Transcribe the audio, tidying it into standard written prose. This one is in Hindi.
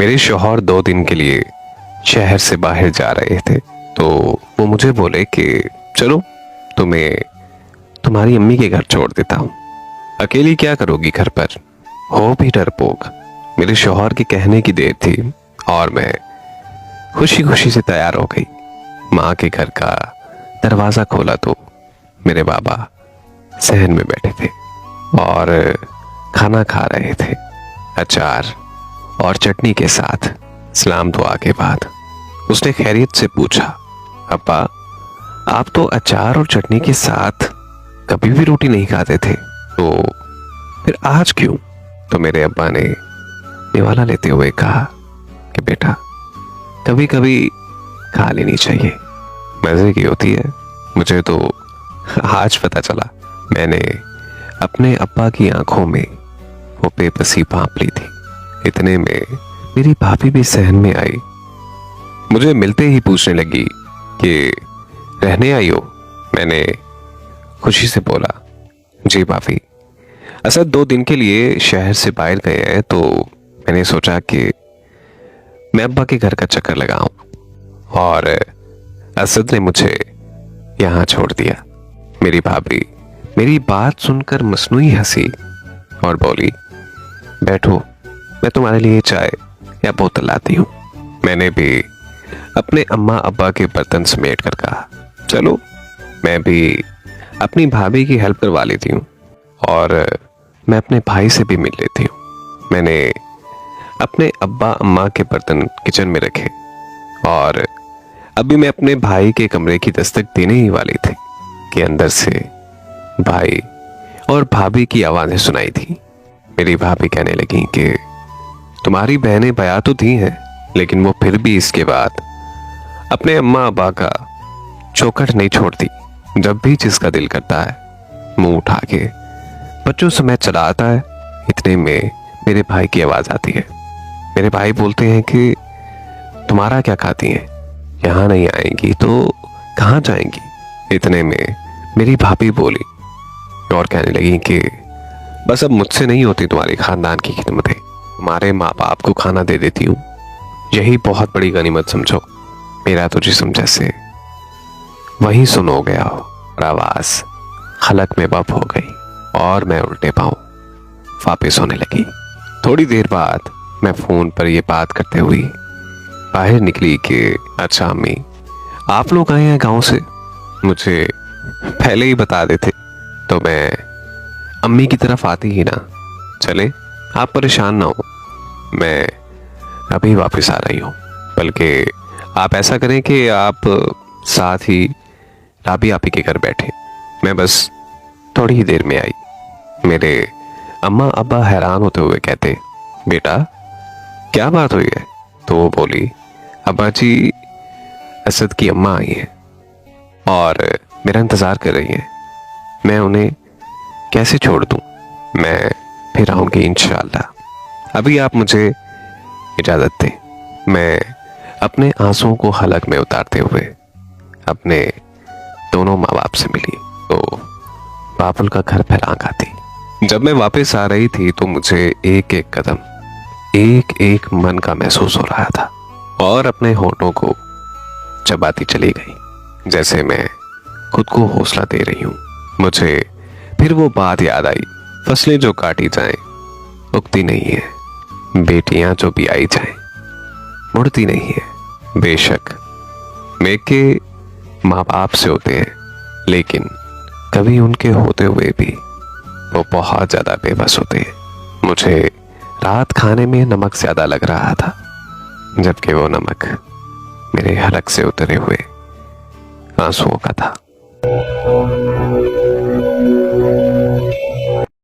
मेरे शौहर 2 दिन के लिए शहर से बाहर जा रहे थे, तो वो मुझे बोले कि चलो तुम्हें तुम्हारी अम्मी के घर छोड़ देता हूँ, अकेली क्या करोगी घर पर। हो भी डरपोक। मेरे शौहर के कहने की देर थी और मैं खुशी खुशी से तैयार हो गई। माँ के घर का दरवाजा खोला तो मेरे बाबा सहन में बैठे थे और खाना खा रहे थे, अचार और चटनी के साथ। सलाम दुआ के बाद उसने खैरियत से पूछा, अब्बा आप तो अचार और चटनी के साथ कभी भी रोटी नहीं खाते थे, तो फिर आज क्यों। तो मेरे अब्बा ने निवाला लेते हुए कहा कि बेटा कभी कभी खा लेनी चाहिए, मजे की होती है। मुझे तो आज पता चला। मैंने अपने अब्बा की आंखों में वो बेबसी भांप ली थी। इतने में मेरी भाभी भी सहन में आई। मुझे मिलते ही पूछने लगी कि रहने आई हो। मैंने खुशी से बोला, जी भाभी, असद 2 दिन के लिए शहर से बाहर गए हैं, तो मैंने सोचा कि मैं अब्बा के घर का चक्कर लगाऊं और असद ने मुझे यहां छोड़ दिया। मेरी भाभी मेरी बात सुनकर मसनूई हंसी और बोली, बैठो मैं तुम्हारे लिए चाय या बोतल लाती हूँ। मैंने भी अपने अम्मा अब्बा के बर्तन समेट कर कहा, चलो मैं भी अपनी भाभी की हेल्प करवा लेती हूँ और मैं अपने भाई से भी मिल लेती हूँ। मैंने अपने अब्बा अम्मा के बर्तन किचन में रखे और अभी मैं अपने भाई के कमरे की दस्तक देने ही वाली थी कि अंदर से भाई और भाभी की आवाजें सुनाई थी। मेरी भाभी कहने लगी कि तुम्हारी बहनें बया तो दी हैं, लेकिन वो फिर भी इसके बाद अपने अम्मा अब्बा का चौखट नहीं छोड़ती। जब भी जिसका दिल करता है मुंह उठा के बच्चों समेत चला आता है। इतने में मेरे भाई की आवाज आती है। मेरे भाई बोलते हैं कि तुम्हारा क्या खाती हैं, यहाँ नहीं आएंगी तो कहाँ जाएंगी। इतने में मेरी भाभी बोली और कहने लगी कि बस अब मुझसे नहीं होती तुम्हारी खानदान की खिदमतें, तुम्हारे माँ बाप को खाना दे देती हूँ, यही बहुत बड़ी गनीमत समझो। मेरा तो जिस्म जैसे वहीं सुन हो गया हो और आवाज खलक में बप हो गई और मैं उल्टे पांव वापिस होने लगी। थोड़ी देर बाद मैं फोन पर यह बात करते हुए बाहर निकली कि अच्छा अम्मी, आप लोग आए हैं गांव से, मुझे पहले ही बता देते तो मैं अम्मी की तरफ आती ही ना। चले आप परेशान ना हो, मैं अभी वापस आ रही हूँ। बल्कि आप ऐसा करें कि आप साथ ही राबी आपी के घर बैठे, मैं बस थोड़ी ही देर में आई। मेरे अम्मा अब्बा हैरान होते हुए कहते, बेटा क्या बात हुई है। तो वो बोली, अब्बा जी असद की अम्मा आई हैं और मेरा इंतजार कर रही हैं, मैं उन्हें कैसे छोड़ दूं। मैं फिर आऊंगी इंशाअल्लाह। अभी आप मुझे इजाजत दें। मैं अपने आंसुओं को हलक में उतारते हुए अपने दोनों माँ बाप से मिली तो बाबुल का घर फैलांग आती। जब मैं वापस आ रही थी तो मुझे एक एक कदम एक एक मन का महसूस हो रहा था और अपने होठों को चबाती चली गई, जैसे मैं खुद को हौसला दे रही हूँ। मुझे फिर वो बात याद आई, फसलें जो काटी जाएं उगती नहीं है, बेटियां जो भी आई जाएं मुड़ती नहीं है। बेशक मेरे माँ बाप से होते हैं, लेकिन कभी उनके होते हुए भी वो बहुत ज्यादा बेबस होते हैं। मुझे रात खाने में नमक ज्यादा लग रहा था, जबकि वो नमक मेरे हलक से उतरे हुए आंसुओं का था।